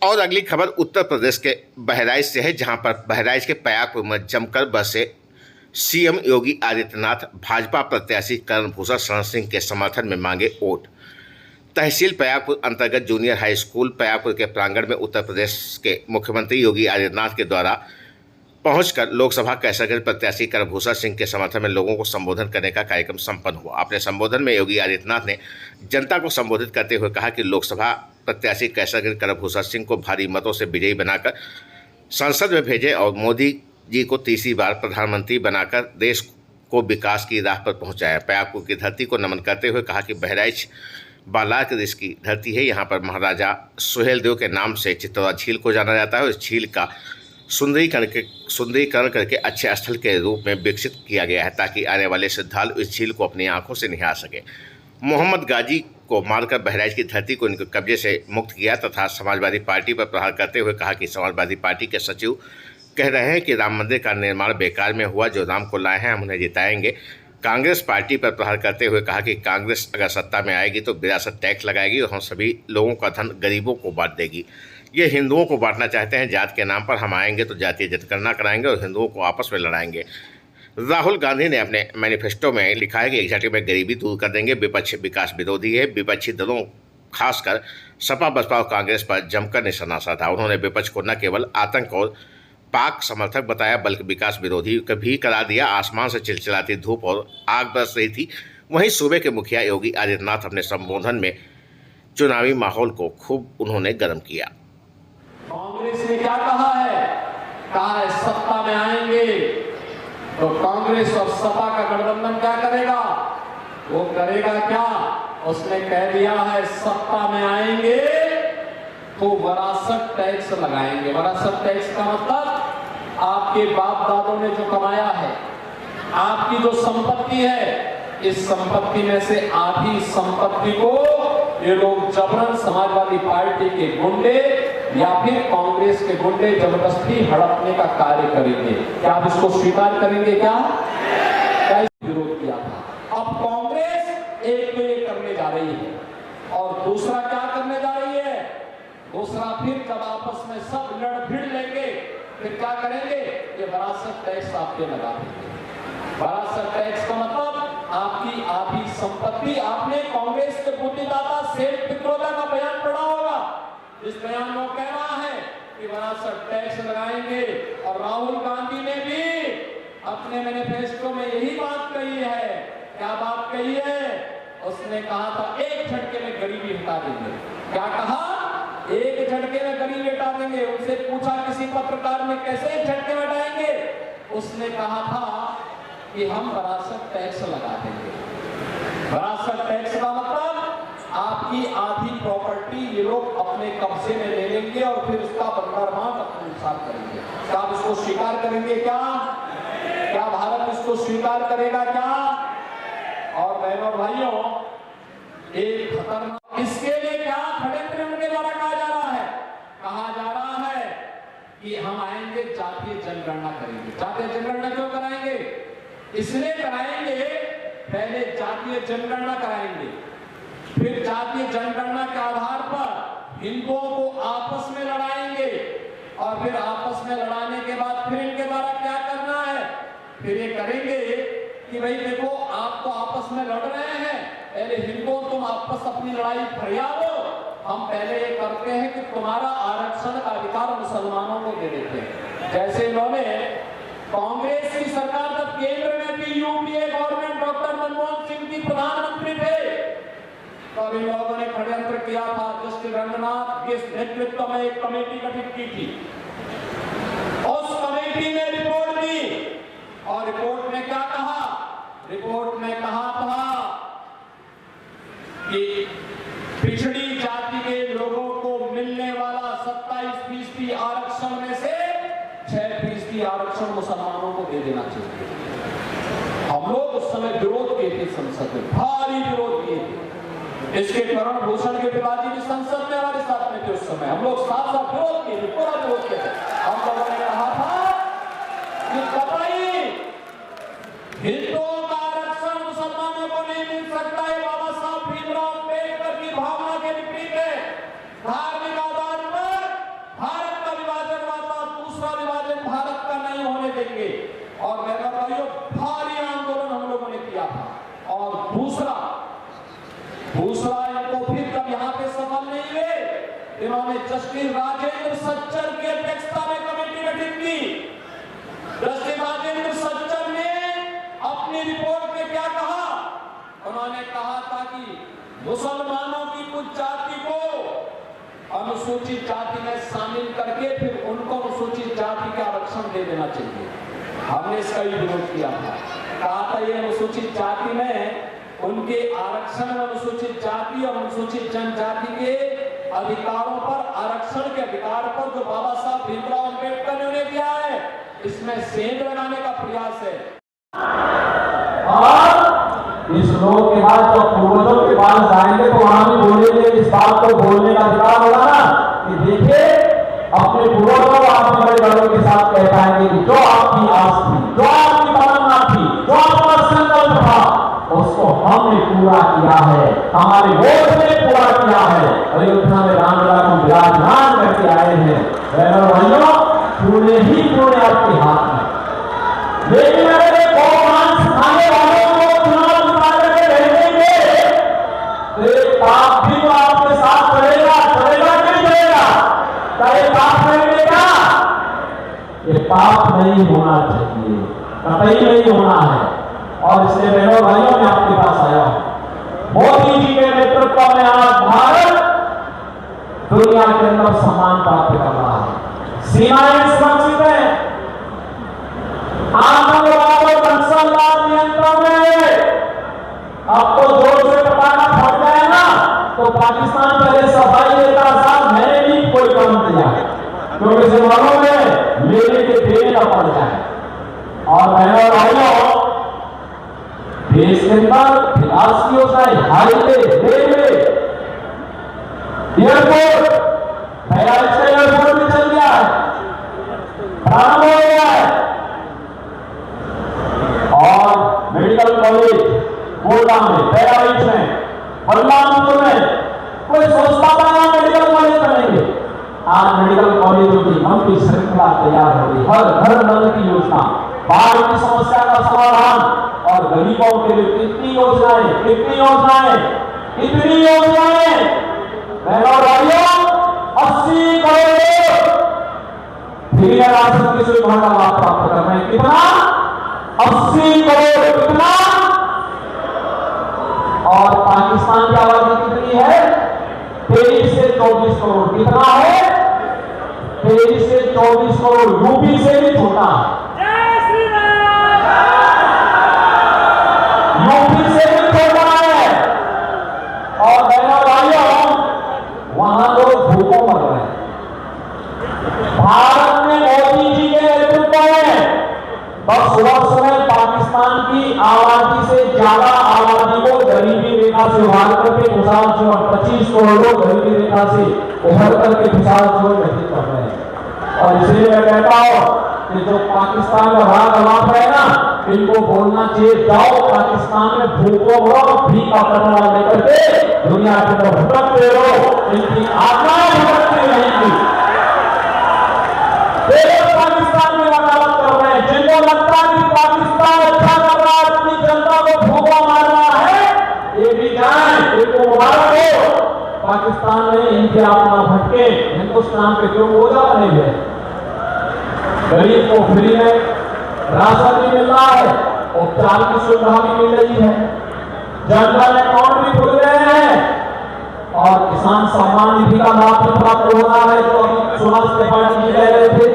और अगली खबर उत्तर प्रदेश के बहराइच से है, जहां पर बहराइच के पयागपुर में जमकर बसे सीएम योगी आदित्यनाथ भाजपा प्रत्याशी कर्णभूषण शरण सिंह के समर्थन में मांगे वोट। तहसील पयागपुर अंतर्गत जूनियर हाई स्कूल पयागपुर के प्रांगण में उत्तर प्रदेश के मुख्यमंत्री योगी आदित्यनाथ के द्वारा पहुंचकर लोकसभा कैसरगंज प्रत्याशी कर्णभूषण सिंह के समर्थन में लोगों को संबोधन करने का कार्यक्रम संपन्न हुआ। अपने संबोधन में योगी आदित्यनाथ ने जनता को संबोधित करते हुए कहा कि लोकसभा प्रत्याशी कैसरगंज कर्णभूषण सिंह को भारी मतों से विजयी बनाकर संसद में भेजे और मोदी जी को तीसरी बार प्रधानमंत्री बनाकर देश को विकास की राह पर पहुंचाया। पयागपुर की धरती को नमन करते हुए कहा कि बहराइच बालाक देश की धरती है। यहाँ पर महाराजा सुहेलदेव के नाम से चित्तौरा झील को जाना जाता है। इस झील का सुंदरीकरण करके अच्छे स्थल के रूप में विकसित किया गया है, ताकि आने वाले श्रद्धालु इस झील को अपनी आंखों से निहार सके। मोहम्मद गाजी को मारकर बहराइच की धरती को इनके कब्जे से मुक्त किया तथा समाजवादी पार्टी पर प्रहार करते हुए कहा कि समाजवादी पार्टी के सचिव कह रहे हैं कि राम मंदिर का निर्माण बेकार में हुआ, जो राम को लाए हैं हम उन्हें जिताएंगे। कांग्रेस पार्टी पर प्रहार करते हुए कहा कि कांग्रेस अगर सत्ता में आएगी तो विरासत टैक्स लगाएगी और हम सभी लोगों का धन गरीबों को बांट देगी। ये हिंदुओं को बांटना चाहते हैं, जात के नाम पर हम आएंगे तो जातीय जनगणना कराएंगे और हिंदुओं को आपस में लड़ाएंगे। राहुल गांधी ने अपने मैनिफेस्टो में लिखा है कि एक झटके में गरीबी दूर कर देंगे। विपक्ष विकास विरोधी है। विपक्षी दलों खासकर सपा बसपा और कांग्रेस पर जमकर निशाना साधा। उन्होंने विपक्ष को न केवल आतंक और पाक समर्थक बताया बल्कि विकास विरोधी भी करार दिया। आसमान से चिलचिलाती धूप और आग बरस रही थी। वहीं सूबे के मुखिया योगी आदित्यनाथ अपने संबोधन में चुनावी माहौल को खूब उन्होंने गर्म किया। कांग्रेस ने क्या कहा है सत्ता में आएंगे तो कांग्रेस और सपा का गठबंधन क्या करेगा, वो करेगा क्या। उसने कह दिया है सत्ता में आएंगे तो वरासत टैक्स लगाएंगे। वरासत टैक्स का मतलब आपके बाप दादों ने जो कमाया है, आपकी जो संपत्ति है, इस संपत्ति में से आधी संपत्ति को ये लोग जबरन समाजवादी पार्टी के गुंडे या फिर कांग्रेस के गुंडे जबरदस्ती हड़पने का कार्य करेंगे। क्या आप इसको स्वीकार करेंगे? क्या विरोध किया था। अब कांग्रेस एक तो ये करने जा रही है और दूसरा क्या करने जा रही है, दूसरा फिर जब आपस में सब लड़ भिड़ लेंगे फिर क्या करेंगे, ये वरासत टैक्स आपके लगा देंगे। वरासत टैक्स का मतलब आपकी आधी संपत्ति। आपने कांग्रेस के बुद्धिदाता सेठ पित्रोदा का बयान पढ़ा होगा। इस बयान में कह रहा है कि वरासत टैक्स लगाएंगे और राहुल गांधी ने भी अपने मैनिफेस्टो में यही बात कही है। क्या बात कही है? उसने कहा था एक झटके में गरीबी हटा देंगे। क्या कहा? एक झटके में गरीबी हटा देंगे। उनसे पूछा किसी पत्रकार ने कैसे एक झटके में हटाएंगे, उसने कहा था कि हम वरासत टैक्स लगा देंगे। वरासत टैक्स का मतलब आपकी आधी प्रॉपर्टी ये लोग अपने कब्जे में ले लेंगे और फिर उसका बंदरबांट अपने अनुसार करेंगे। क्या आप इसको स्वीकार करेंगे? क्या भारत इसको स्वीकार करेगा? क्या? और बहनों और भाइयों, एक खतरनाक इसके लिए क्या षड्यंत्र उनके द्वारा कहा जा रहा है? कहा जा रहा है कि हम आएंगे जातीय जनगणना करेंगे। जातीय जनगणना क्यों कराएंगे? इसलिए कराएंगे, पहले जातीय जनगणना कराएंगे, फिर जातीय जनगणना के आधार पर हिंदुओं को आपस में लड़ाएंगे और फिर आपस में लड़ाने के बाद फिर इनके द्वारा क्या करना है, फिर ये करेंगे कि भाई देखो आप तो आपस में लड़ रहे हैं, पहले हिंदुओं तुम आपस अपनी लड़ाई फरियादो, हम पहले ये करते हैं कि तुम्हारा आरक्षण का अधिकार मुसलमानों को दे देते हैं। जैसे इन्होंने कांग्रेस की सरकार जब केंद्र में भी UPA government doctor Manmohan Singh ji प्रधानमंत्री थे, तब इन लोगों ने षड्यंत्र किया था। जस्टिस रंगनाथ के नेतृत्व में एक कमेटी गठित की थी। उस कमेटी ने रिपोर्ट दी और रिपोर्ट में क्या कहा? रिपोर्ट में कहा था कि पिछड़ी जाति के लोगों को मिलने वाला 27% आरक्षण में से 6% आरक्षण मुसलमानों को दे देना चाहिए। हम लोग उस समय विरोध किए थे, संसद में भारी विरोध किए थे। इसके कर्णभूषण के पिताजी भी संसद में हमारे साथ में थे। उस समय हम लोग साथ साथ विरोध किए थे, पूरा विरोध किए थे। हम लोगों ने कहा था कि कतई हिंदुओं का आरक्षण मुसलमानों को नहीं मिल सकता है। बाबा साहब भीमराव अम्बेडकर की भावना के विपरीत है। धार्मिक आधार पर इन्होंने जस्टिस राजेंद्र सच्चर की अध्यक्षता में कमेटी गठित की। जस्टिस राजेंद्र सच्चर ने अपनी रिपोर्ट में क्या कहा? उन्होंने कहा था कि मुसलमानों की कुछ जाति को अनुसूचित जाति में शामिल करके फिर उनको अनुसूचित जाति का आरक्षण दे देना चाहिए। हमने इसका भी विरोध किया था, कहा था ये अनुसूचित जाति में उनके आरक्षण में अनुसूचित जाति और अनुसूचित जनजाति के अधिकारों पर, आरक्षण के अधिकार पर जो बाबा साहब भीमराव अंबेडकर ने उन्हें दिया है, इसमें सेंध लगाने का प्रयास है। और इस लोग के बाद जब पूर्वजों के पास जाएंगे तो वहां भी बोलेंगे, इस बात को बोलने का अधिकार होगा ना कि देखिए अपने पूर्वजों को आपने बड़े बड़ों के साथ कह पाएंगे कि जो आपकी आस थी, जो आपकी तमन्ना थी, जो आपका संकल्प था, उसको हमने पूरा किया है, हमारे वोट ने पूरा किया है। अयोध्या में रामलला को विराजमान करके आए हैं। बहनों भाइयों, पूरे ही पूरे आपके हाथ में। लेकिन अगर एक मांस खाने वालों को चुनाव जिता करके रह देंगे तो एक पाप भी तो आपके साथ चलेगा, चलेगा कि नहीं चलेगा? क्या ये पाप करेंगे क्या? ये पाप नहीं होना चाहिए, कतई नहीं होना है। और इसलिए बहनों भाइयों मैं आपके पास आया हूं। मोदी जी के नेतृत्व में आज भारत दुनिया के अंदर सम्मान प्राप्त कर रहा है, सीमाएं सुरक्षित है, आतंकवाद और नक्सलवाद नियंत्रण में। अब तो जोर से पटाखा फट जाए ना तो पाकिस्तान पहले सफाई देता, साहब मैंने भी कोई काम किया, क्योंकि से मालूम है मेरे के देने का पड़ जाए। और बहनों भाइयों, देश के अंदर विकास की योजनाएं, हाईवे, रेलवे, एयरपोर्ट, बहराइच का एयरपोर्ट भी चल गया है, प्रारंभ हो गया है। और मेडिकल कॉलेज गोंडा में, बहराइच में, बलरामपुर में, कोई सोचता था यहाँ मेडिकल कॉलेज बनेंगे। आज मेडिकल कॉलेजों की लंबी श्रृंखला तैयार हो गई, हर घर नल की योजना, बाढ़ की समस्या का समाधान, और गरीबों के लिए कितनी योजनाएं, कितनी योजनाएं, कितनी योजनाएं। बहनों भाइयों, 80 करोड़ फ्री राशन की सुविधा का लाभ प्राप्त कर रहे हैं। कितना? 80 करोड़। कितना? और पाकिस्तान की आबादी कितनी है? 23 से 24 करोड़। कितना है? 23 से 24 करोड़। यूपी से भी छोटा है, यूपी से भी छोटा है। और बहनों भाइयों, वहां लोग भूखों मर रहे हैं। भारत में मोदी जी के नेतृत्व में 10 वर्ष में पाकिस्तान की आबादी से ज्यादा आबादी को गरीबी रेखा से उभार करके खुशहाल जीवन, 25 करोड़ लोग गरीबी रेखा से उभर करके खुशहाल जीवन व्यतीत कर रहे हैं। और इसलिए मैं कहता हूं कि जो पाकिस्तान का राग अलाप है ना, इनको बोलना चाहिए, जाओ पाकिस्तान में भूखों मरो, भीख का कटोरा लेकर के दुनिया के अंदर भटकते रहो, इनकी आत्माएं भटकती रहेंगी। पाकिस्तान में वकालत कर रहे हैं, जिनको लगता है कि पाकिस्तान अच्छा कर रहा है, अपनी जनता को भूखा मार रहा है, ये भी जाए, इनको मुबारक हो। पाकिस्तान में इनके आत्मा भटके, हिंदुस्तान पे क्यों बोझा बने हुए? गरीब को फ्री में राशन भी मिल रहा है, उपचार की सुविधा भी मिल रही है, जनधन अकाउंट भी खुल रहे हैं, और किसान सम्मान निधि का लाभ भी प्राप्त हो रहा है, जो अभी सुना त्रिपाठी जी कह रहे थे।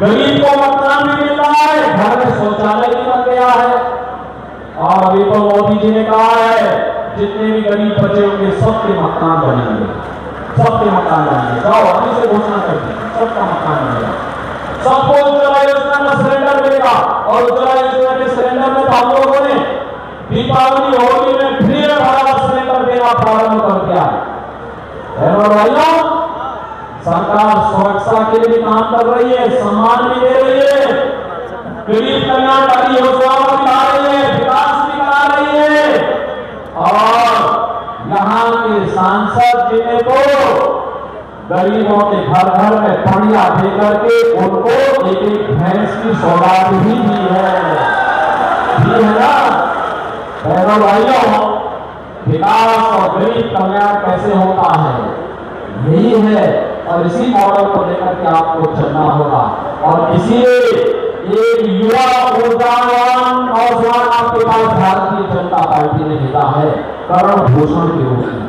गरीब को मकान भी मिल रहा है, घर में शौचालय भी बन गया है। और अभी तो मोदी जी ने कहा है जितने भी गरीब बचे होंगे सबके मकान बनेंगे, सबके मकान बनेंगे। जाओ अभी से घोषणा कर दी, सबका मकान बनेगा, सबको उज्ज्वला योजना का सिलेंडर मिलेगा। और उज्ज्वला योजना के सिलेंडर में हम लोगों ने दीपावली होली में फ्री में भारत सिलेंडर देना प्रारंभ कर दिया। भाइयों, सरकार सुरक्षा के लिए भी काम कर रही है, सम्मान भी दे रही है, गरीब कल्याणकारी योजनाओं भी ला रही है, विकास भी करा रही है। और यहाँ के सांसद जी ने तो गरीबों के घर घर में पड़िया देकर के उनको एक भैंस की सौगात भी दी है ना। बहनों भाइयों, विकास और गरीब कल्याण कैसे होता है यही है और इसी मॉडल को लेकर के आपको चलना होगा। और इसीलिए एक युवा ऊर्जावान नौजवान आपके पास भारतीय जनता पार्टी ने भेजा है करण भूषण के रूप में।